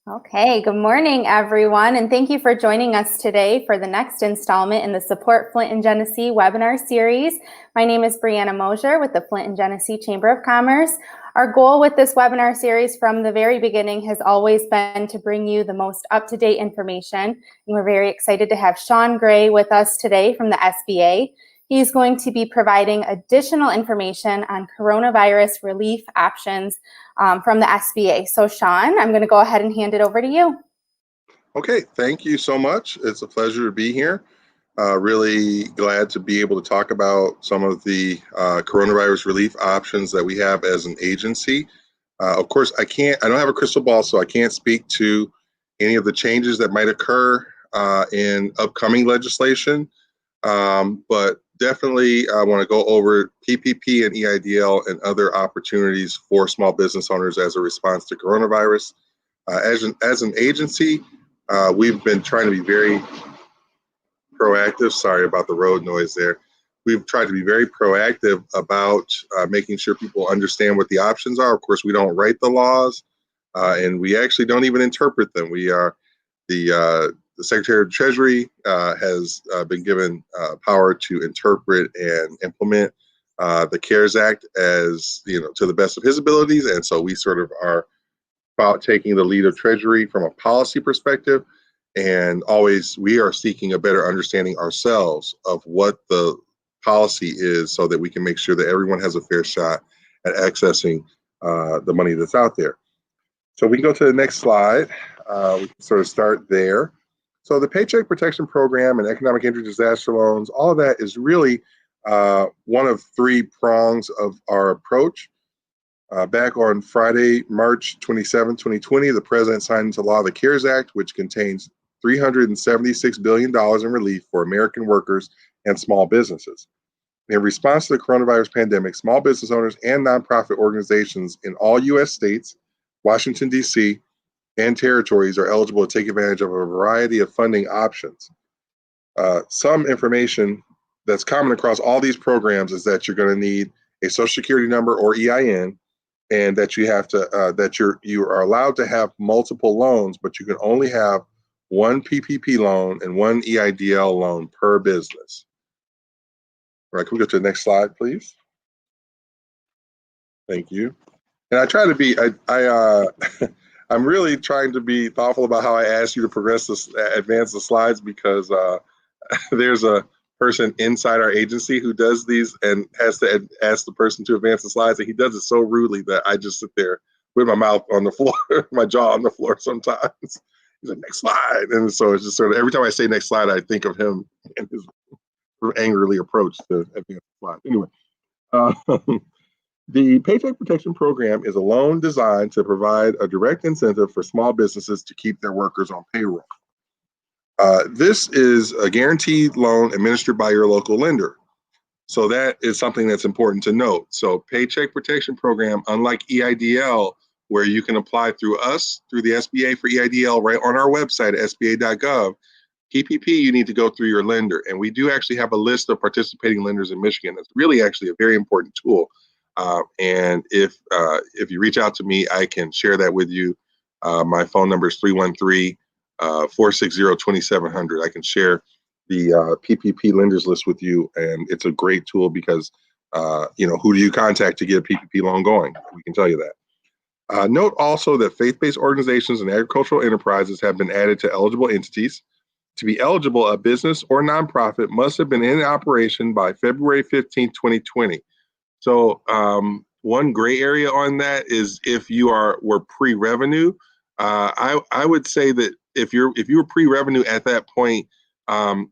Okay, good morning, everyone, and thank you for joining us today for the next installment in the Support Flint and Genesee webinar series. My name is Brianna Mosier with the Flint and Genesee Chamber of Commerce. Our goal with this webinar series from the very beginning has always been to bring you the most up-to-date information, and we're very excited to have Sean Gray with us today from the SBA. He's going to be providing additional information on coronavirus relief options from the SBA. So Sean, I'm going to go ahead and hand it over to you. Okay, thank you so much. It's a pleasure to be here. Really glad to be able to talk about some of the coronavirus relief options that we have as an agency. Of course, I don't have a crystal ball, so I can't speak to any of the changes that might occur in upcoming legislation. But definitely I want to go over PPP and EIDL and other opportunities for small business owners as a response to coronavirus. As an agency, we've been trying to be very proactive. Sorry about the road noise there. We've tried to be very proactive about making sure people understand what the options are. Of course, we don't write the laws, and we actually don't even interpret them. We are the Secretary of the Treasury has been given power to interpret and implement the CARES Act as to the best of his abilities, and so we sort of are about taking the lead of Treasury from a policy perspective, and always we are seeking a better understanding ourselves of what the policy is so that we can make sure that everyone has a fair shot at accessing the money that's out there. So we can go to the next slide. We can sort of start there. So the Paycheck Protection Program and economic injury disaster loans, all of that is really one of three prongs of our approach. Back on Friday, March 27, 2020, the president signed into law the CARES Act, which contains $376 billion in relief for American workers and small businesses. In response to the coronavirus pandemic, small business owners and nonprofit organizations in all U.S. states, Washington, D.C., and territories are eligible to take advantage of a variety of funding options. Some information that's common across all these programs is that you're going to need a Social Security number or EIN, and that you have to you are allowed to have multiple loans, but you can only have one PPP loan and one EIDL loan per business. All right, can we go to the next slide, please? Thank you. And I try to be, I'm really trying to be thoughtful about how I ask you to advance the slides, because there's a person inside our agency who does these and has to ask the person to advance the slides, and he does it so rudely that I just sit there with my mouth on the floor, my jaw on the floor sometimes. He's like, next slide. And so it's just sort of, every time I say next slide, I think of him and his angrily approach to advance the slide. Anyway, the Paycheck Protection Program is a loan designed to provide a direct incentive for small businesses to keep their workers on payroll. This is a guaranteed loan administered by your local lender. So that is something that's important to note. So Paycheck Protection Program, unlike EIDL, where you can apply through us, through the SBA for EIDL right on our website, sba.gov, PPP, you need to go through your lender. And we do actually have a list of participating lenders in Michigan. That's really actually a very important tool. And if you reach out to me, I can share that with you. My phone number is 313-460-2700. I can share the PPP lenders list with you, and it's a great tool because, who do you contact to get a PPP loan going? We can tell you that. Note also that faith-based organizations and agricultural enterprises have been added to eligible entities. To be eligible, a business or nonprofit must have been in operation by February 15, 2020. So one gray area on that is if you were pre-revenue. I would say that if you were pre-revenue at that point,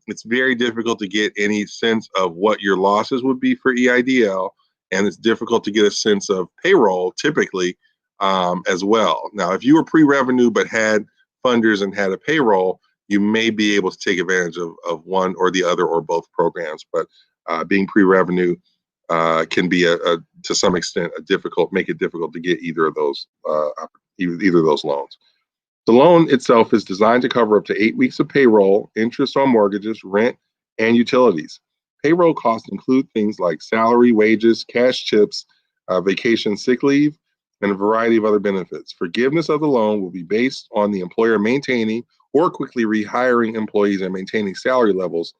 it's very difficult to get any sense of what your losses would be for EIDL, and it's difficult to get a sense of payroll typically as well. Now, if you were pre-revenue but had funders and had a payroll, you may be able to take advantage of one or the other or both programs. But being pre-revenue can be to some extent make it difficult to get either of those loans. The loan itself is designed to cover up to 8 weeks of payroll, interest on mortgages, rent, and utilities. Payroll costs include things like salary, wages, cash chips, vacation, sick leave, and a variety of other benefits. Forgiveness of the loan will be based on the employer maintaining or quickly rehiring employees and maintaining salary levels,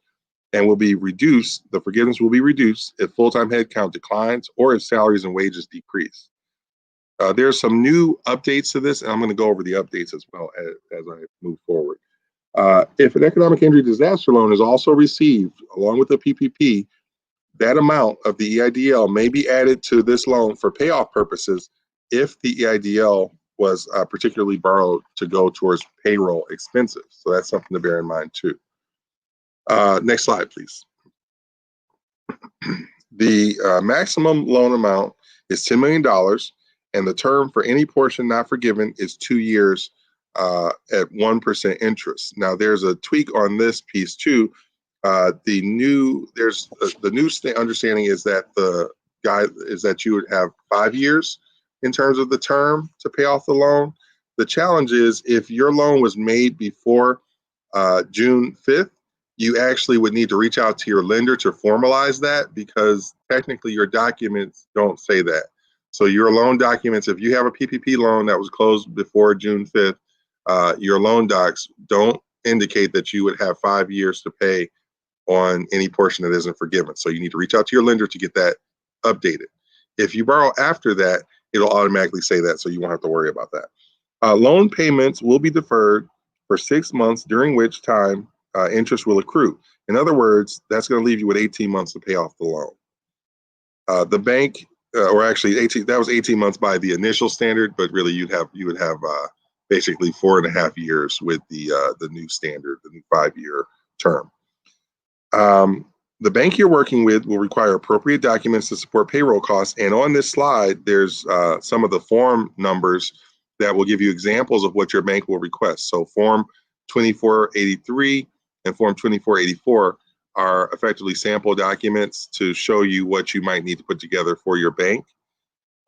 and will be reduced. The forgiveness will be reduced if full-time headcount declines or if salaries and wages decrease. There's some new updates to this, and I'm going to go over the updates as well as I move forward. If an economic injury disaster loan is also received along with the PPP, that amount of the EIDL may be added to this loan for payoff purposes if the EIDL was particularly borrowed to go towards payroll expenses. So that's something to bear in mind too. Next slide, please. The maximum loan amount is $10 million, and the term for any portion not forgiven is 2 years at 1% interest. Now, there's a tweak on this piece too. The new understanding is that you would have 5 years in terms of the term to pay off the loan. The challenge is if your loan was made before June 5th, you actually would need to reach out to your lender to formalize that, because technically your documents don't say that. So your loan documents, if you have a PPP loan that was closed before June 5th, your loan docs don't indicate that you would have 5 years to pay on any portion that isn't forgiven. So you need to reach out to your lender to get that updated. If you borrow after that, it'll automatically say that, so you won't have to worry about that. Loan payments will be deferred for 6 months, during which time interest will accrue. In other words, that's going to leave you with 18 months to pay off the loan. The bank, or actually 18, that was 18 months by the initial standard, but really you would have basically 4.5 years with the new standard, the new 5-year term. The bank you're working with will require appropriate documents to support payroll costs. And on this slide, there's some of the form numbers that will give you examples of what your bank will request. So Form 2483 and Form 2484 are effectively sample documents to show you what you might need to put together for your bank.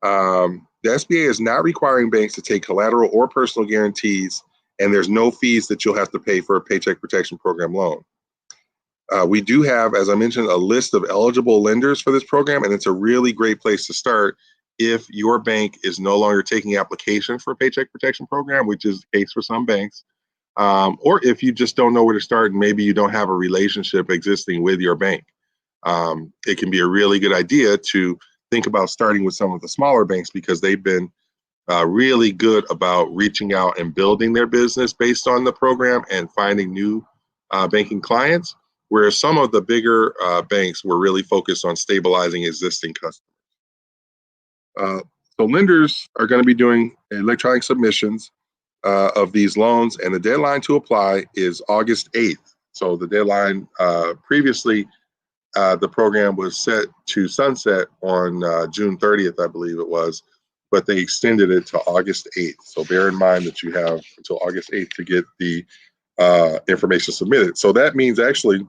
The SBA is not requiring banks to take collateral or personal guarantees, and there's no fees that you'll have to pay for a Paycheck Protection Program loan. We do have, as I mentioned, a list of eligible lenders for this program, and it's a really great place to start if your bank is no longer taking applications for a Paycheck Protection Program, which is the case for some banks, or if you just don't know where to start and maybe you don't have a relationship existing with your bank. It can be a really good idea to think about starting with some of the smaller banks, because they've been really good about reaching out and building their business based on the program and finding new banking clients, whereas some of the bigger banks were really focused on stabilizing existing customers. So lenders are going to be doing electronic submissions of these loans, and the deadline to apply is August 8th. So the deadline previously, the program was set to sunset on June 30th, I believe it was, but they extended it to August 8th. So bear in mind that you have until August 8th to get the information submitted. So that means, actually,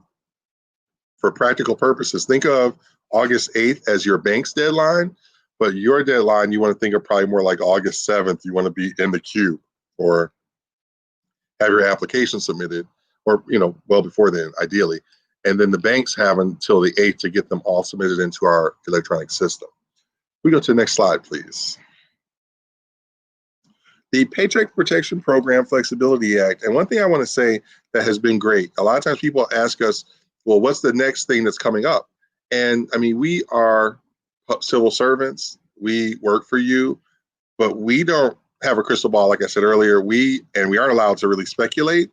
for practical purposes, think of August 8th as your bank's deadline, but your deadline, you want to think of probably more like August 7th. You want to be in the queue or have your application submitted, or well before then, ideally. And then the banks have until the 8th to get them all submitted into our electronic system. We go to the next slide, please. The Paycheck Protection Program Flexibility Act. And one thing I want to say that has been great, a lot of times people ask us, well, what's the next thing that's coming up? And I mean, we are civil servants, we work for you, but we don't have a crystal ball. Like I said earlier, we aren't allowed to really speculate.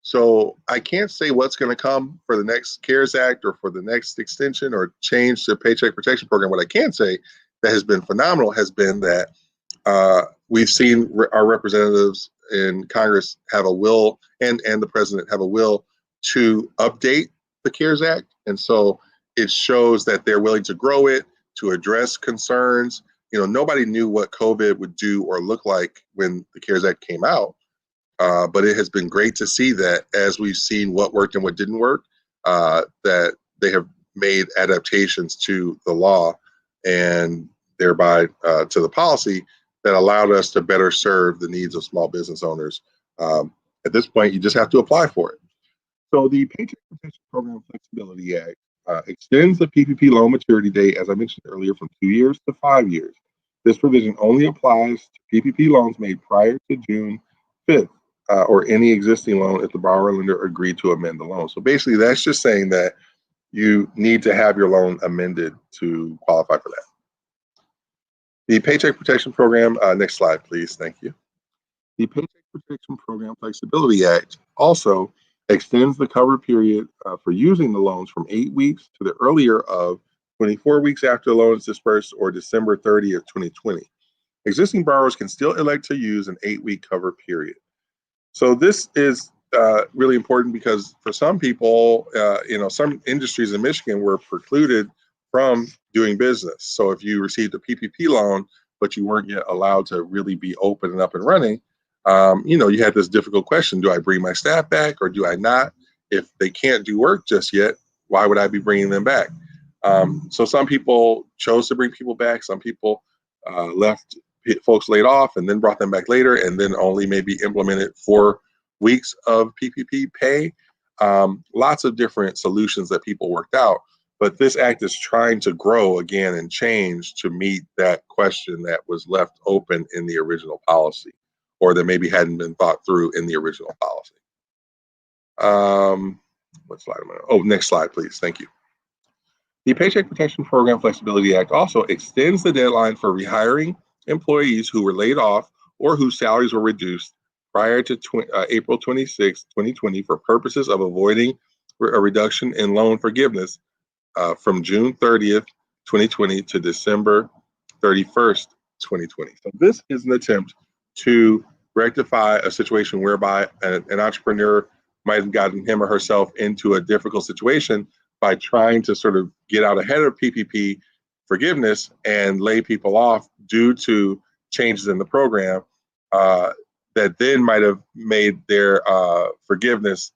So I can't say what's going to come for the next CARES Act or for the next extension or change to Paycheck Protection Program. What I can say that has been phenomenal has been that we've seen our representatives in Congress have a will, and the president have a will to update the CARES Act. And so it shows that they're willing to grow it, to address concerns. Nobody knew what COVID would do or look like when the CARES Act came out. But it has been great to see that, as we've seen what worked and what didn't work, that they have made adaptations to the law and thereby to the policy that allowed us to better serve the needs of small business owners. At this point, you just have to apply for it. So the Paycheck Protection Program Flexibility Act extends the PPP loan maturity date, as I mentioned earlier, from 2 years to 5 years. This provision only applies to PPP loans made prior to June 5th or any existing loan if the borrower or lender agreed to amend the loan. So basically, that's just saying that you need to have your loan amended to qualify for that. The Paycheck Protection Program, next slide, please. Thank you. The Paycheck Protection Program Flexibility Act also extends the cover period for using the loans from 8 weeks to the earlier of 24 weeks after the loan is dispersed or December 30th, 2020. Existing borrowers can still elect to use an 8-week cover period. So this is really important because for some people, some industries in Michigan were precluded from doing business. So if you received a PPP loan, but you weren't yet allowed to really be open and up and running, you had this difficult question: do I bring my staff back or do I not? If they can't do work just yet, why would I be bringing them back? So some people chose to bring people back. Some people left folks laid off and then brought them back later, and then only maybe implemented 4 weeks of PPP pay. Lots of different solutions that people worked out. But this act is trying to grow again and change to meet that question that was left open in the original policy, or that maybe hadn't been thought through in the original policy. What slide am I on? Oh, next slide, please. Thank you. The Paycheck Protection Program Flexibility Act also extends the deadline for rehiring employees who were laid off or whose salaries were reduced prior to April 26, 2020 for purposes of avoiding a reduction in loan forgiveness from June 30th, 2020 to December 31st, 2020. So this is an attempt to rectify a situation whereby an entrepreneur might have gotten him or herself into a difficult situation by trying to sort of get out ahead of PPP forgiveness and lay people off due to changes in the program that then might have made their forgiveness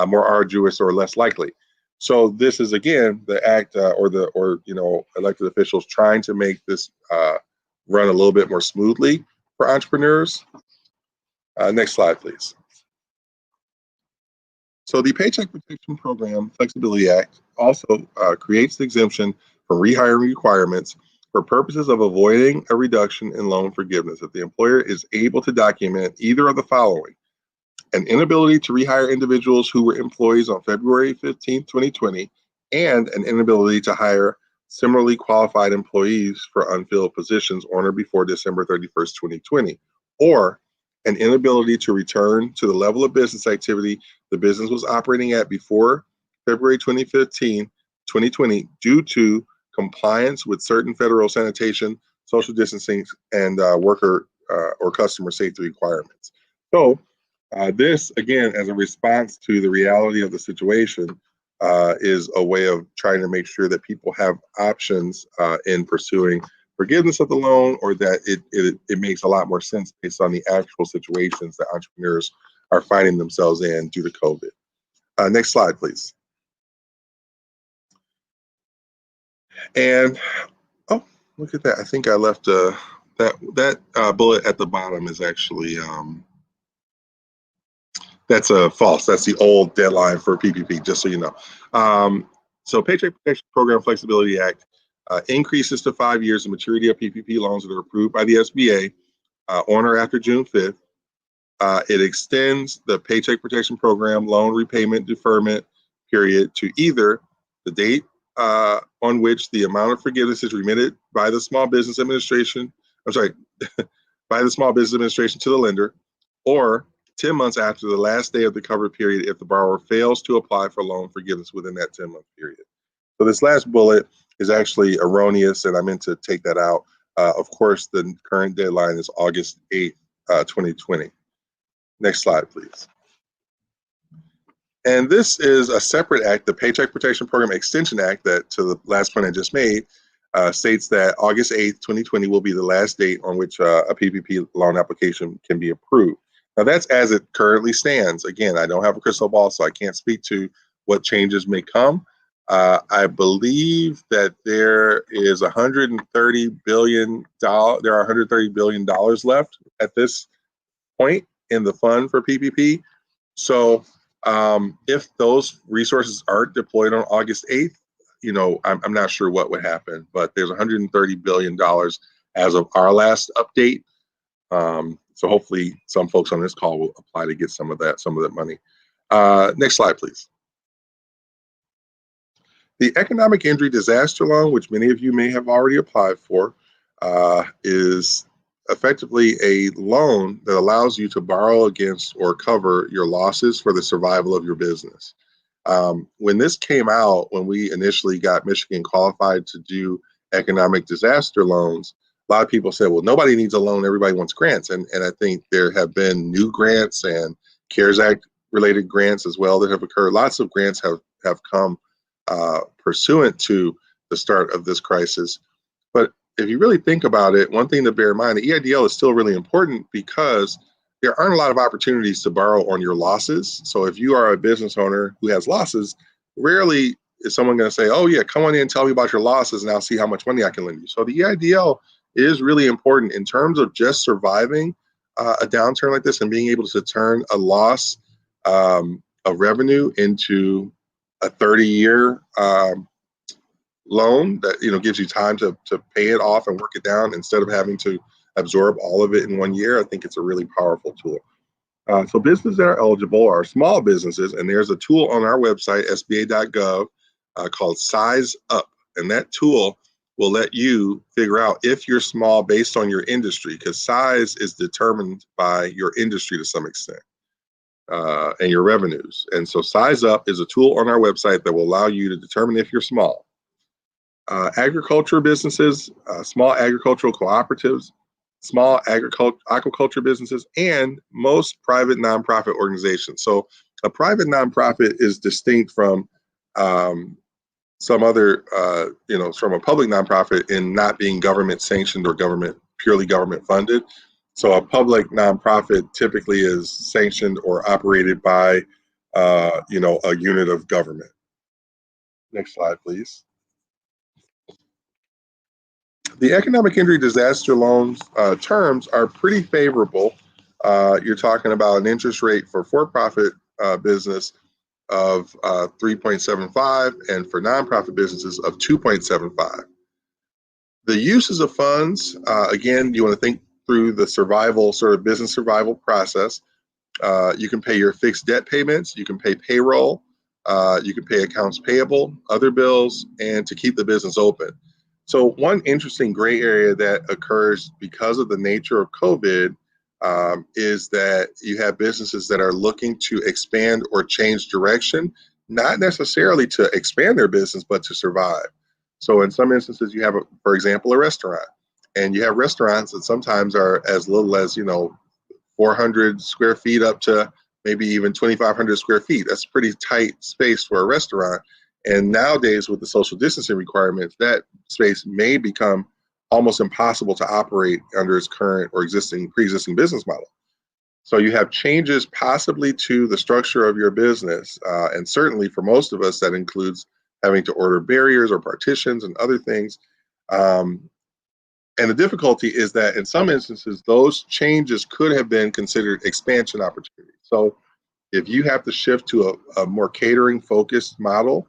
more arduous or less likely. So this is again the act or elected officials trying to make this run a little bit more smoothly for entrepreneurs. Next slide, please. So the Paycheck Protection Program Flexibility Act also creates the exemption from rehiring requirements for purposes of avoiding a reduction in loan forgiveness if the employer is able to document either of the following: an inability to rehire individuals who were employees on February 15, 2020, and an inability to hire similarly qualified employees for unfilled positions on or before December 31st, 2020, or an inability to return to the level of business activity the business was operating at before February 2015, 2020 due to compliance with certain federal sanitation, social distancing, and worker or customer safety requirements. So this, again, as a response to the reality of the situation, is a way of trying to make sure that people have options in pursuing forgiveness of the loan, or that it makes a lot more sense based on the actual situations that entrepreneurs are finding themselves in due to COVID. Next slide, please. And, oh, look at that. I think I left that bullet at the bottom is actually, that's false. That's the old deadline for PPP, just so you know. So Paycheck Protection Program Flexibility Act increases to 5 years the maturity of PPP loans that are approved by the SBA on or after June 5th. It extends the Paycheck Protection Program loan repayment deferment period to either the date on which the amount of forgiveness is remitted by the Small Business Administration, by the Small Business Administration to the lender, or 10 months after the last day of the covered period if the borrower fails to apply for loan forgiveness within that 10-month period. So this last bullet is actually erroneous, and I meant to take that out. Of course, the current deadline is August 8th, 2020. Next slide, please. And this is a separate act, the Paycheck Protection Program Extension Act, that, to the last point I just made, states that August 8th, 2020 will be the last date on which a PPP loan application can be approved. Now, that's as it currently stands. Again, I don't have a crystal ball, so I can't speak to what changes may come. I believe that there is $130 billion. There are $130 billion left at this point in the fund for PPP. So if those resources aren't deployed on August 8th, I'm not sure what would happen, but there's $130 billion as of our last update. So hopefully some folks on this call will apply to get some of that money. Next slide, please. The economic injury disaster loan, which many of you may have already applied for, is effectively a loan that allows you to borrow against or cover your losses for the survival of your business. When this came out, when we initially got Michigan qualified to do economic disaster loans, a lot of people said, well, nobody needs a loan, everybody wants grants. And I think there have been new grants and CARES Act related grants as well that have occurred. Lots of grants have come pursuant to the start of this crisis. But if you really think about it, one thing to bear in mind, the EIDL is still really important because there aren't a lot of opportunities to borrow on your losses. So if you are a business owner who has losses, rarely is someone going to say, oh yeah, come on in, tell me about your losses and I'll see how much money I can lend you. So the EIDL is really important in terms of just surviving a downturn like this and being able to turn a loss of revenue into a 30-year loan that gives you time to pay it off and work it down instead of having to absorb all of it in 1 year. I think it's a really powerful tool. So businesses that are eligible are small businesses, and there's a tool on our website, sba.gov, called Size Up, and that tool will let you figure out if you're small based on your industry, because size is determined by your industry to some extent. And your revenues. And so Size Up is a tool on our website that will allow you to determine if you're small. Agriculture businesses, small agricultural cooperatives, small aquaculture businesses, and most private nonprofit organizations. So a private nonprofit is distinct from some other, from a public nonprofit in not being government sanctioned or purely government funded. So a public nonprofit typically is sanctioned or operated by, a unit of government. Next slide, please. The economic injury disaster loans terms are pretty favorable. You're talking about an interest rate for-profit business of 3.75 and for nonprofit businesses of 2.75. The uses of funds, again, you want to think through the business survival process. You can pay your fixed debt payments, you can pay payroll, you can pay accounts payable, other bills, and to keep the business open. So one interesting gray area that occurs because of the nature of COVID is that you have businesses that are looking to expand or change direction, not necessarily to expand their business, but to survive. So in some instances, you have, for example, a restaurant, and you have restaurants that sometimes are as little as, 400 square feet up to maybe even 2,500 square feet. That's pretty tight space for a restaurant. And nowadays, with the social distancing requirements, that space may become almost impossible to operate under its current or pre-existing business model. So you have changes possibly to the structure of your business. And certainly for most of us, that includes having to order barriers or partitions and other things. And the difficulty is that in some instances, those changes could have been considered expansion opportunities. So if you have to shift to a more catering focused model,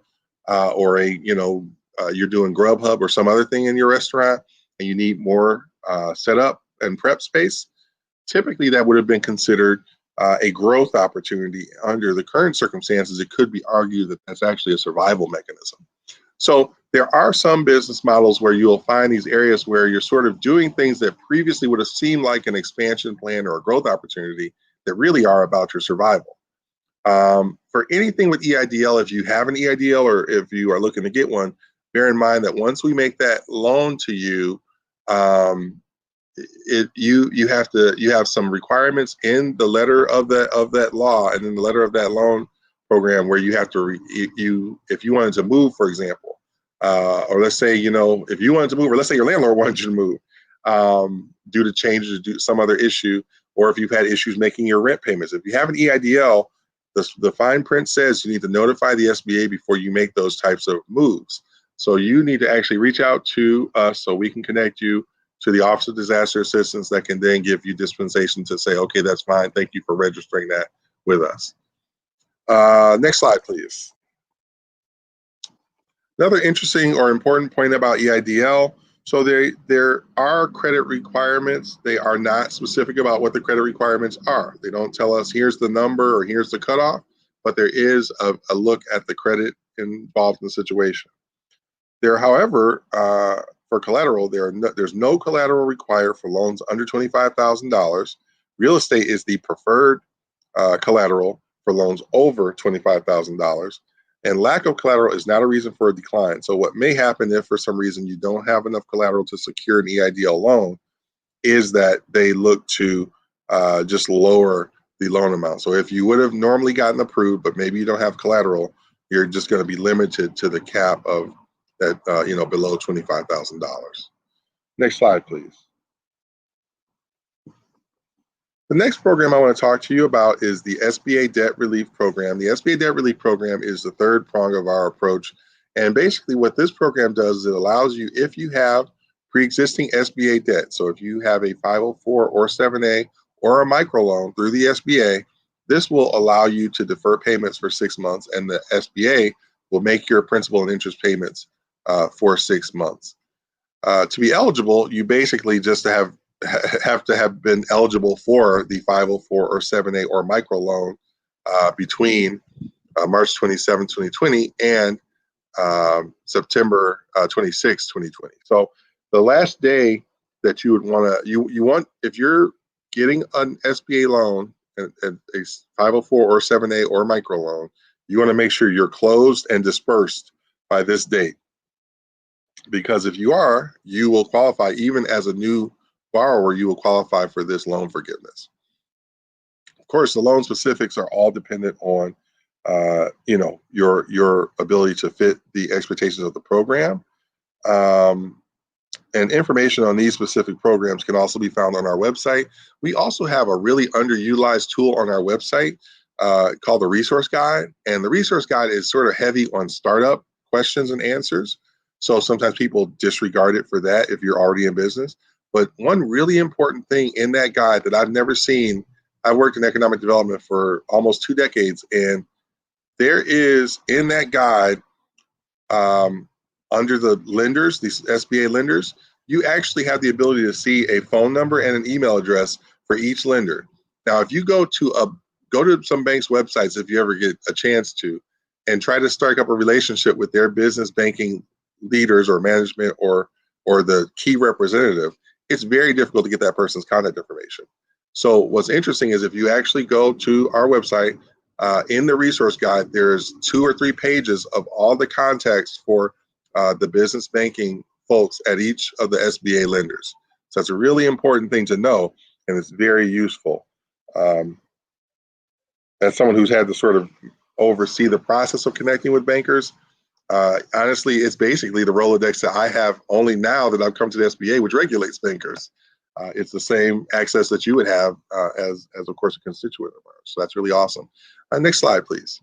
or you're doing Grubhub or some other thing in your restaurant and you need more setup and prep space, typically that would have been considered a growth opportunity. Under the current circumstances, it could be argued that that's actually a survival mechanism. So there are some business models where you'll find these areas where you're sort of doing things that previously would have seemed like an expansion plan or a growth opportunity that really are about your survival. For anything with EIDL, if you have an EIDL or if you are looking to get one, bear in mind that once we make that loan to you, you have some requirements in the letter of that law and in the letter of that loan program where you have to if you wanted to move, for example, or let's say if you wanted to move, or let's say your landlord wanted you to move due to changes, due to some other issue, or if you've had issues making your rent payments. If you have an EIDL, the fine print says you need to notify the SBA before you make those types of moves. So you need to actually reach out to us so we can connect you to the Office of Disaster Assistance that can then give you dispensation to say, okay, that's fine. Thank you for registering that with us. Next slide, please. Another interesting or important point about EIDL, So there are credit requirements. They are not specific about what the credit requirements are. They don't tell us here's the number or here's the cutoff, but there is a look at the credit involved in the situation. There, however, for collateral, there's no collateral required for loans under $25,000. Real estate is the preferred collateral for loans over $25,000. And lack of collateral is not a reason for a decline. So what may happen if for some reason you don't have enough collateral to secure an EIDL loan is that they look to just lower the loan amount. So if you would have normally gotten approved, but maybe you don't have collateral, you're just going to be limited to the cap of that, below $25,000. Next slide, please. The next program I want to talk to you about is the SBA Debt Relief Program. The SBA Debt Relief Program is the third prong of our approach. And basically what this program does is it allows you, if you have pre-existing SBA debt, so if you have a 504 or 7A or a microloan through the SBA, this will allow you to defer payments for 6 months, and the SBA will make your principal and interest payments for 6 months. To be eligible, you basically just have to have been eligible for the 504 or 7A or microloan between March 27, 2020 and September 26, 2020. So the last day that you would want to, you want, if you're getting an SBA loan, a 504 or 7A or microloan, you want to make sure you're closed and dispersed by this date. Because if you are, you will qualify. Even as a new borrower, you will qualify for this loan forgiveness. Of course, the loan specifics are all dependent on your ability to fit the expectations of the program. And information on these specific programs can also be found on our website. We also have a really underutilized tool on our website called the Resource Guide. And the Resource Guide is sort of heavy on startup questions and answers. So sometimes people disregard it for that if you're already in business. But one really important thing in that guide that I've never seen, I worked in economic development for almost 2 decades, and there is in that guide, under the lenders, these SBA lenders, you actually have the ability to see a phone number and an email address for each lender. Now, if you go to some banks' websites, if you ever get a chance to, and try to strike up a relationship with their business banking leaders or management or the key representative, it's very difficult to get that person's contact information. So what's interesting is if you actually go to our website, in the resource guide, there's 2 or 3 pages of all the contacts for the business banking folks at each of the SBA lenders. So it's a really important thing to know, and it's very useful. As someone who's had to sort of oversee the process of connecting with bankers, honestly, it's basically the Rolodex that I have only now that I've come to the SBA, which regulates bankers. It's the same access that you would have as of course, a constituent of ours. So that's really awesome. Next slide, please.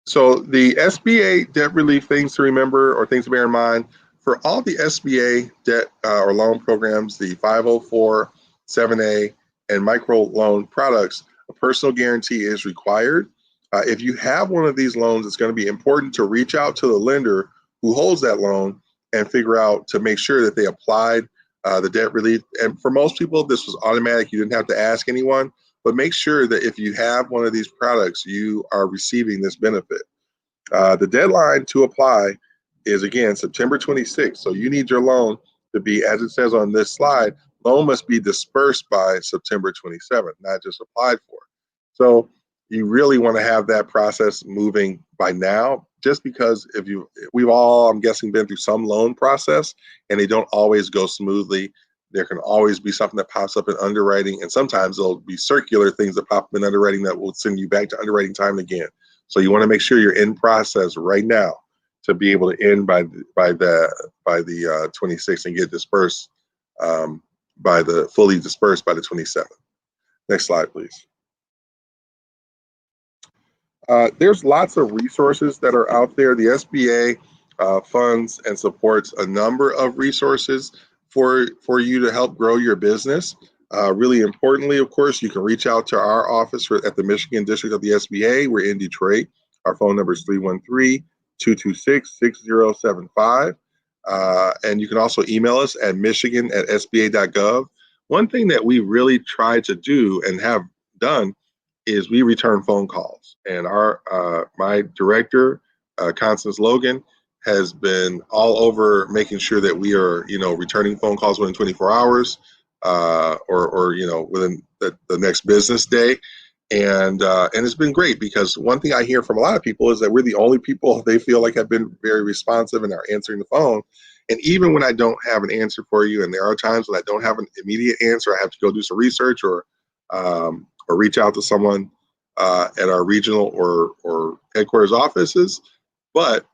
So the SBA debt relief things to remember or things to bear in mind, for all the SBA debt or loan programs, the 504, 7A, and micro loan products, a personal guarantee is required. If you have one of these loans, it's going to be important to reach out to the lender who holds that loan and figure out to make sure that they applied the debt relief. And for most people, this was automatic. You didn't have to ask anyone, but make sure that if you have one of these products, you are receiving this benefit. The deadline to apply is, again, September 26th. So you need your loan to be, as it says on this slide, loan must be dispersed by September 27th, not just applied for. So you really want to have that process moving by now, just because we've all, I'm guessing, been through some loan process and they don't always go smoothly. There can always be something that pops up in underwriting, and sometimes there'll be circular things that pop up in underwriting that will send you back to underwriting time again. So you want to make sure you're in process right now to be able to end by the 26th and get dispersed fully dispersed by the 27th. Next slide, please. There's lots of resources that are out there. The SBA funds and supports a number of resources for you to help grow your business. Really importantly, of course, you can reach out to our office at the Michigan District of the SBA. We're in Detroit. Our phone number is 313-226-6075. And you can also email us at michigan@sba.gov. One thing that we really try to do and have done is we return phone calls. And my director, Constance Logan, has been all over making sure that we are, returning phone calls within 24 hours, or within the next business day. And it's been great, because one thing I hear from a lot of people is that we're the only people they feel like have been very responsive and are answering the phone. And even when I don't have an answer for you, and there are times when I don't have an immediate answer, I have to go do some research or reach out to someone at our regional or headquarters offices. But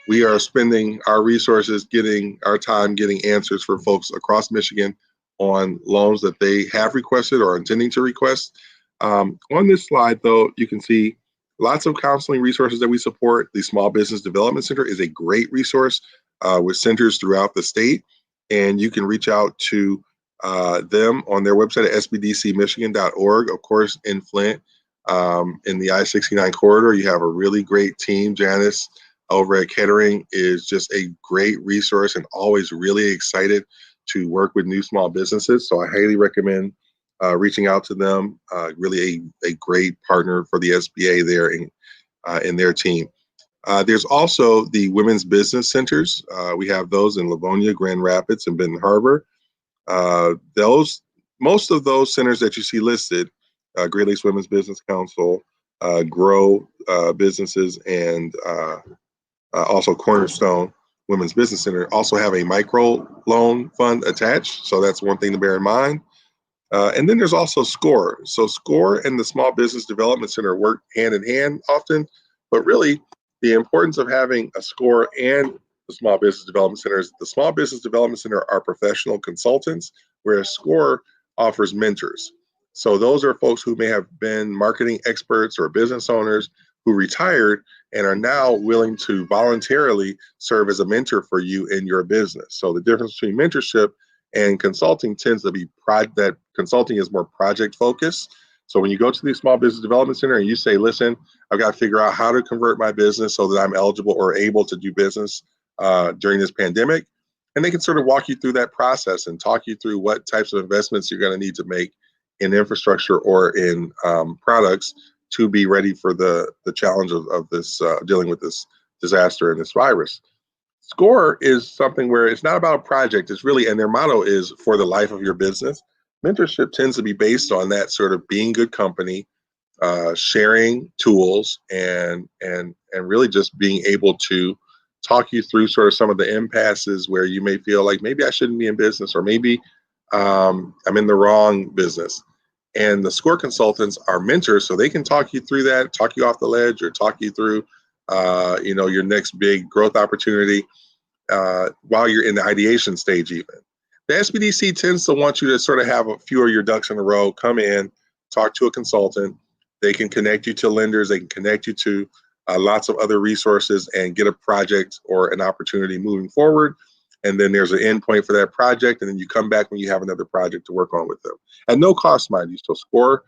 we are spending our resources, getting our time, getting answers for folks across Michigan on loans that they have requested or are intending to request. On this slide, though, you can see lots of counseling resources that we support. The Small Business Development Center is a great resource with centers throughout the state, and you can reach out to them on their website at sbdcmichigan.org. Of course, in Flint, in the I-69 corridor, you have a really great team. Janice over at Kettering is just a great resource and always really excited to work with new small businesses. So I highly recommend reaching out to them. Really a great partner for the SBA there in their team. There's also the Women's Business Centers. We have those in Livonia, Grand Rapids, and Benton Harbor. Most of those centers that you see listed, Great Lakes Women's Business Council, Grow Businesses, and also Cornerstone Women's Business Center, also have a micro loan fund attached. So that's one thing to bear in mind. And then there's also SCORE. So SCORE and the Small Business Development Center work hand in hand often, but really the importance of having a SCORE and the Small Business Development Center is the Small Business Development Center are professional consultants, whereas SCORE offers mentors. So those are folks who may have been marketing experts or business owners who retired and are now willing to voluntarily serve as a mentor for you in your business. So the difference between mentorship and consulting tends to be that consulting is more project focused. So when you go to the Small Business Development Center and you say, listen, I've got to figure out how to convert my business so that I'm eligible or able to do business during this pandemic. And they can sort of walk you through that process and talk you through what types of investments you're going to need to make in infrastructure or in products to be ready for the challenge of this dealing with this disaster and this virus. SCORE is something where it's not about a project. It's really, and their motto is for the life of your business. Mentorship tends to be based on that sort of being good company, sharing tools, and really just being able to talk you through sort of some of the impasses where you may feel like maybe I shouldn't be in business, or maybe I'm in the wrong business. And the SCORE consultants are mentors, so they can talk you through that, talk you off the ledge, or talk you through your next big growth opportunity while you're in the ideation stage even. The SBDC tends to want you to sort of have a few of your ducks in a row, come in, talk to a consultant. They can connect you to lenders. They can connect you to lots of other resources and get a project or an opportunity moving forward. And then there's an endpoint for that project. And then you come back when you have another project to work on with them. At no cost, mind you. So SCORE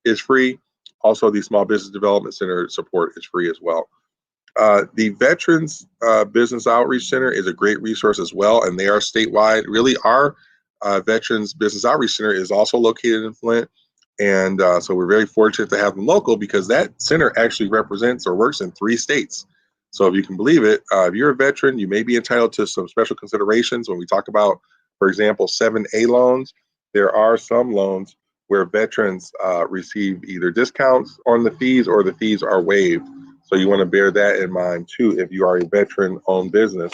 is free. Also, the Small Business Development Center support is free as well. The Veterans Business Outreach Center is a great resource as well, and they are statewide. Really, our Veterans Business Outreach Center is also located in Flint, and so we're very fortunate to have them local because that center actually represents or works in 3 states. So if you can believe it, if you're a veteran, you may be entitled to some special considerations. When we talk about, for example, 7A loans, there are some loans where veterans receive either discounts on the fees or the fees are waived. So you want to bear that in mind too if you are a veteran-owned business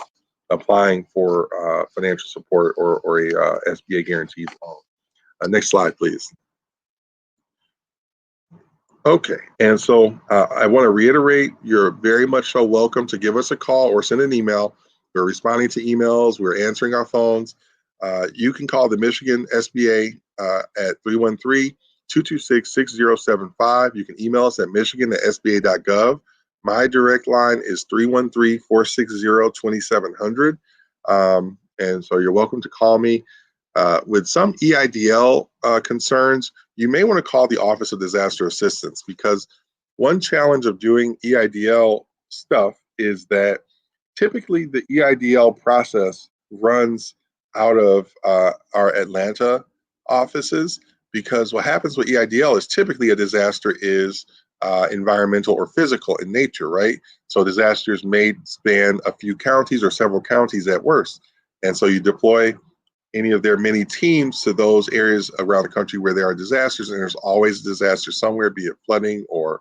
applying for financial support or a SBA guaranteed loan. Next slide, please. Okay, and so I want to reiterate, you're very much so welcome to give us a call or send an email. We're responding to emails, we're answering our phones. You can call the Michigan SBA at 313-226-6075. You can email us at michigan@sba.gov. My direct line is 313-460-2700. And so you're welcome to call me. With some EIDL concerns, you may want to call the Office of Disaster Assistance, because one challenge of doing EIDL stuff is that typically the EIDL process runs out of our Atlanta offices, because what happens with EIDL is typically a disaster is environmental or physical in nature, right? So disasters may span a few counties or several counties at worst. And so you deploy any of their many teams to those areas around the country where there are disasters, and there's always a disaster somewhere, be it flooding or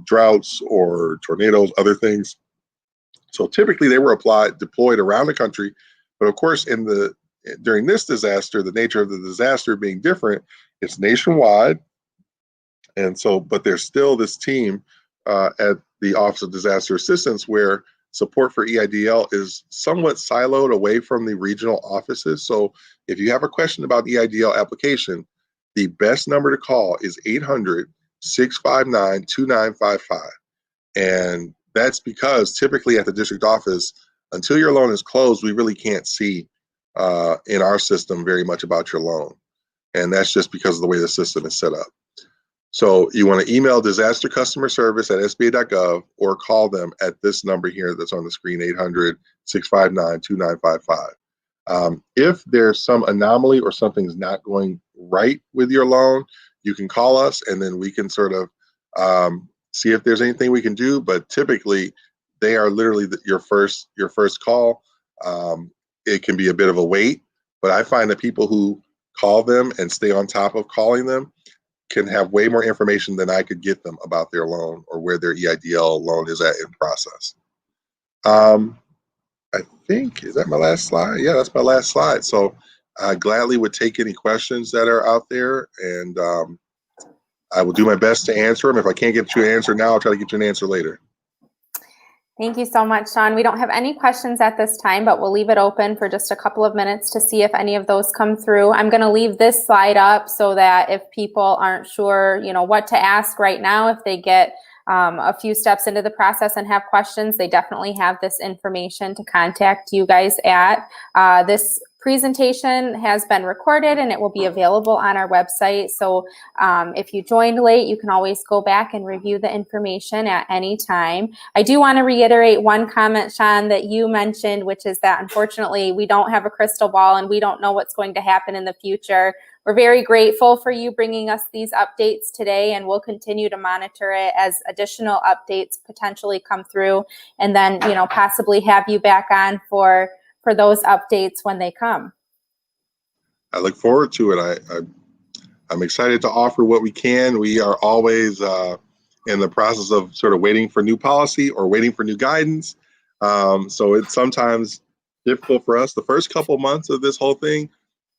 droughts or tornadoes, other things. So typically they were deployed around the country, but of course during this disaster, the nature of the disaster being different, it's nationwide. And so, but there's still this team at the Office of Disaster Assistance where support for EIDL is somewhat siloed away from the regional offices. So if you have a question about EIDL application, the best number to call is 800-659-2955. And that's because typically at the district office, until your loan is closed, we really can't see in our system very much about your loan. And that's just because of the way the system is set up. So you want to email disaster customer service at sba.gov or call them at this number here that's on the screen, 800-659-2955. If there's some anomaly or something's not going right with your loan, you can call us and then we can sort of see if there's anything we can do. But typically, they are literally your first call. It can be a bit of a wait, but I find that people who call them and stay on top of calling them can have way more information than I could get them about their loan or where their EIDL loan is at in process. I think, is that my last slide? Yeah, that's my last slide. So I gladly would take any questions that are out there, and I will do my best to answer them. If I can't get you an answer now, I'll try to get you an answer later. Thank you so much, Sean. We don't have any questions at this time, but we'll leave it open for just a couple of minutes to see if any of those come through. I'm going to leave this slide up so that if people aren't sure, what to ask right now, if they get a few steps into the process and have questions, they definitely have this information to contact you guys at. This presentation has been recorded and it will be available on our website. So if you joined late, you can always go back and review the information at any time. I do want to reiterate one comment, Sean, that you mentioned, which is that unfortunately we don't have a crystal ball and we don't know what's going to happen in the future. We're very grateful for you bringing us these updates today, and we'll continue to monitor it as additional updates potentially come through, and then possibly have you back on for those updates when they come. I look forward to it. I'm excited to offer what we can. We are always in the process of sort of waiting for new policy or waiting for new guidance. So it's sometimes difficult for us. The first couple months of this whole thing,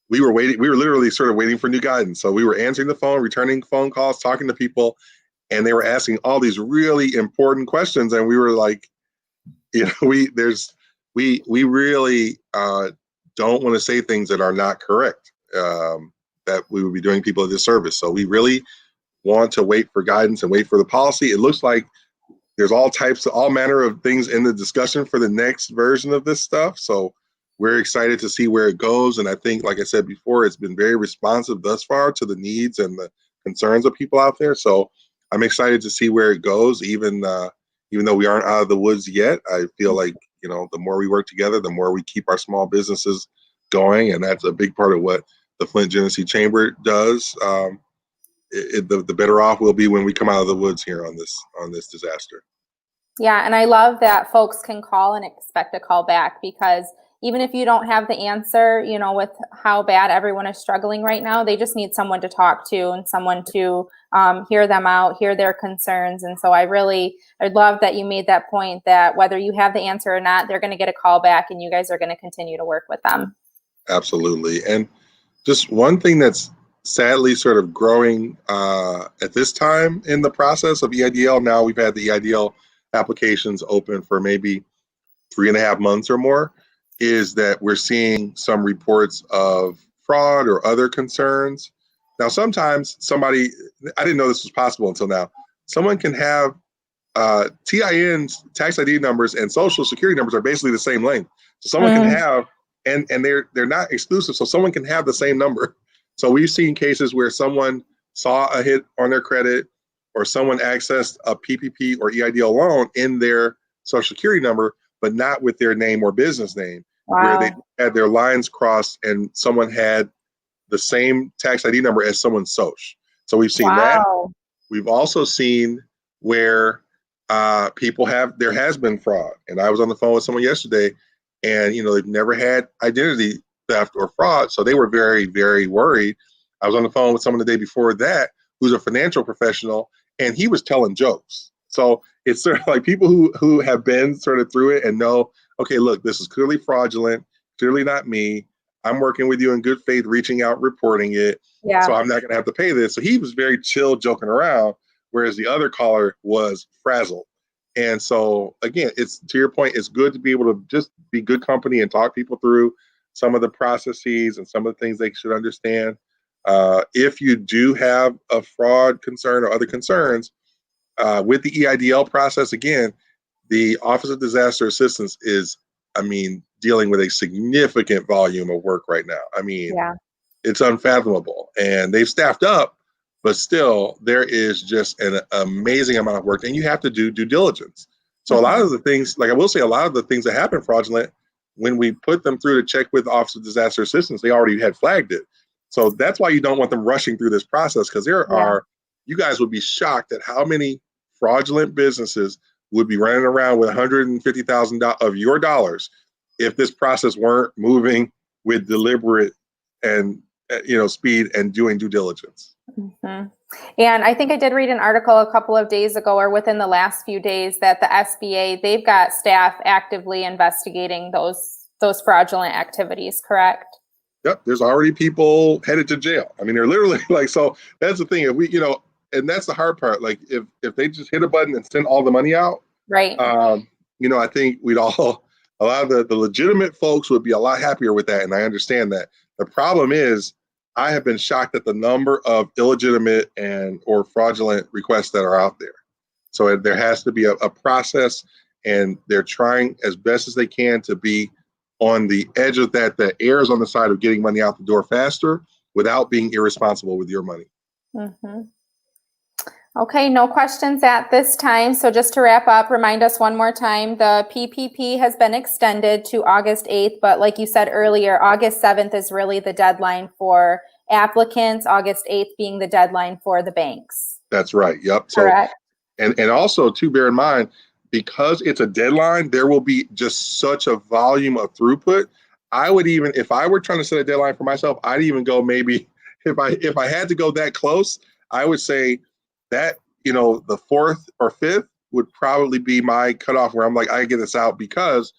we were literally sort of waiting for new guidance. So we were answering the phone, returning phone calls, talking to people, and they were asking all these really important questions. And we were like, we really don't want to say things that are not correct, that we would be doing people a disservice. So we really want to wait for guidance and wait for the policy. It looks like there's all manner of things in the discussion for the next version of this stuff. So we're excited to see where it goes. And I think, like I said before, it's been very responsive thus far to the needs and the concerns of people out there. So I'm excited to see where it goes, even though we aren't out of the woods yet. I feel like, the more we work together, the more we keep our small businesses going. And that's a big part of what the Flint Genesee Chamber does. The better off we'll be when we come out of the woods here on this disaster. Yeah, and I love that folks can call and expect a call back, because even if you don't have the answer, with how bad everyone is struggling right now, they just need someone to talk to and someone to hear them out, hear their concerns. And so I love that you made that point, that whether you have the answer or not, they're going to get a call back and you guys are going to continue to work with them. Absolutely. And just one thing that's sadly sort of growing at this time in the process of EIDL, now we've had the EIDL applications open for maybe 3.5 months or more, is that we're seeing some reports of fraud or other concerns. Now, sometimes I didn't know this was possible until now, someone can have TINs, tax ID numbers, and social security numbers are basically the same length. So someone can have, and they're not exclusive, so someone can have the same number. So we've seen cases where someone saw a hit on their credit, or someone accessed a PPP or EIDL loan in their social security number, but not with their name or business name, where they Wow. had their lines crossed and someone had the same tax ID number as someone's social. So we've seen that. Wow. We've also seen where there has been fraud. And I was on the phone with someone yesterday, and they've never had identity theft or fraud, so they were very, very worried. I was on the phone with someone the day before that who's a financial professional, and he was telling jokes. So it's sort of like people who have been sort of through it and know, okay, look, this is clearly fraudulent, clearly not me. I'm working with you in good faith, reaching out, reporting it. So Yeah. I'm not going to have to pay this. So he was very chill, joking around, whereas the other caller was frazzled. And so, again, it's to your point, it's good to be able to just be good company and talk people through some of the processes and some of the things they should understand. If you do have a fraud concern or other concerns, with the EIDL process, again, the Office of Disaster Assistance is, dealing with a significant volume of work right now. Yeah. It's unfathomable, and they've staffed up, but still there is just an amazing amount of work, and you have to do due diligence. So a lot Mhm. of the things, like I will say, a lot of the things that happen fraudulent, when we put them through to check with the Office of Disaster Assistance, they already had flagged it. So that's why you don't want them rushing through this process, because Yeah. you guys would be shocked at how many fraudulent businesses would be running around with $150,000 of your dollars if this process weren't moving with deliberate and speed and doing due diligence. hmm And I think I did read an article a couple of days ago or within the last few days that the SBA, they've got staff actively investigating those fraudulent activities, correct? Yep, there's already people headed to jail. They're literally like, so that's the thing. If we, and that's the hard part. Like if they just hit a button and send all the money out, Right. I think a lot of the legitimate folks would be a lot happier with that. And I understand that. The problem is, I have been shocked at the number of illegitimate or fraudulent requests that are out there. So there has to be a process, and they're trying as best as they can to be on the edge of that errs on the side of getting money out the door faster without being irresponsible with your money. hmm Okay, no questions at this time. So just to wrap up, remind us one more time, the PPP has been extended to August 8th, but like you said earlier, August 7th is really the deadline for applicants, August 8th being the deadline for the banks. That's right. Yep. So, Correct? and also to bear in mind, because it's a deadline, there will be just such a volume of throughput. I would even, if I were trying to set a deadline for myself, I'd even go maybe if I had to go that close, I would say that, the 4th or 5th would probably be my cutoff where I'm like, I get this out, because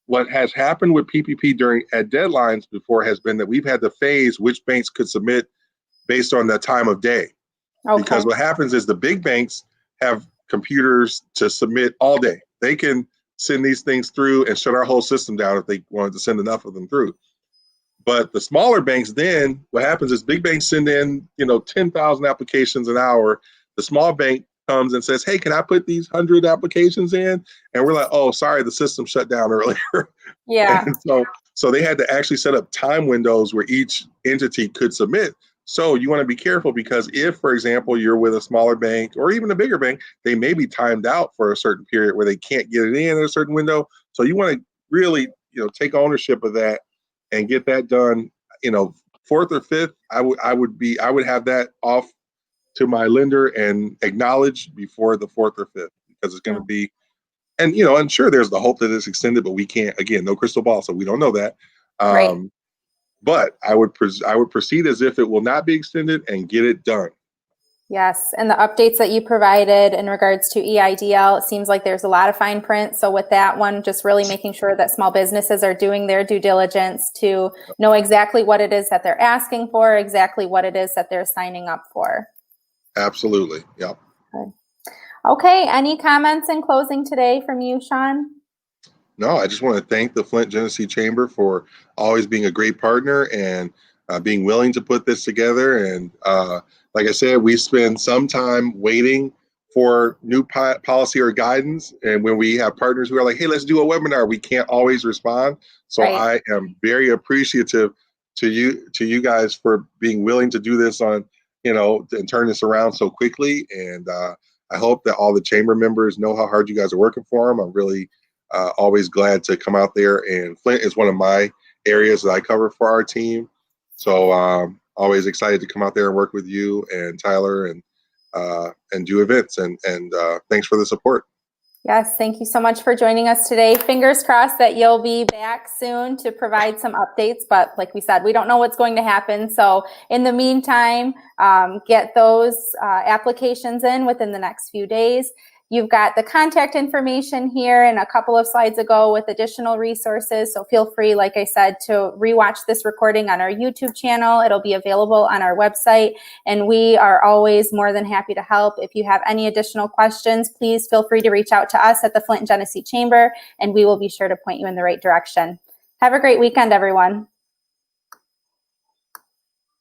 what has happened with PPP at deadlines before has been that we've had to phase which banks could submit based on the time of day. Okay. Because what happens is the big banks have computers to submit all day. They can send these things through and shut our whole system down if they wanted to send enough of them through. But the smaller banks, then what happens is big banks send in, 10,000 applications an hour. The small bank comes and says, hey, can I put these 100 applications in? And we're like, oh, sorry, the system shut down earlier. Yeah. And so they had to actually set up time windows where each entity could submit. So you want to be careful, because if, for example, you're with a smaller bank or even a bigger bank, they may be timed out for a certain period where they can't get it in a certain window. So you want to really, take ownership of that and get that done. 4th or 5th, I would have that off to my lender and acknowledge before the 4th or 5th, because it's going to be, and I'm sure there's the hope that it's extended, but we can't, again, no crystal ball, so we don't know that. Right. But I would proceed as if it will not be extended and get it done. Yes, and the updates that you provided in regards to EIDL, it seems like there's a lot of fine print. So with that one, just really making sure that small businesses are doing their due diligence to know exactly what it is that they're asking for, exactly what it is that they're signing up for. Absolutely. Yep. Okay, any comments in closing today from you, Sean? No, I just want to thank the Flint Genesee Chamber for always being a great partner and being willing to put this together. And like I said, we spend some time waiting for new policy or guidance. And when we have partners who are like, hey, let's do a webinar, we can't always respond. So Right. I am very appreciative to you guys for being willing to do this and turn this around so quickly. And I hope that all the chamber members know how hard you guys are working for them. I'm really always glad to come out there, and Flint is one of my areas that I cover for our team. So always excited to come out there and work with you and Tyler and do events, and thanks for the support. Yes, thank you so much for joining us today. Fingers crossed that you'll be back soon to provide some updates, but like we said, we don't know what's going to happen. So in the meantime, get those applications in within the next few days. You've got the contact information here and a couple of slides ago with additional resources. So feel free, like I said, to rewatch this recording on our YouTube channel. It'll be available on our website, and we are always more than happy to help. If you have any additional questions, please feel free to reach out to us at the Flint and Genesee Chamber, and we will be sure to point you in the right direction. Have a great weekend, everyone.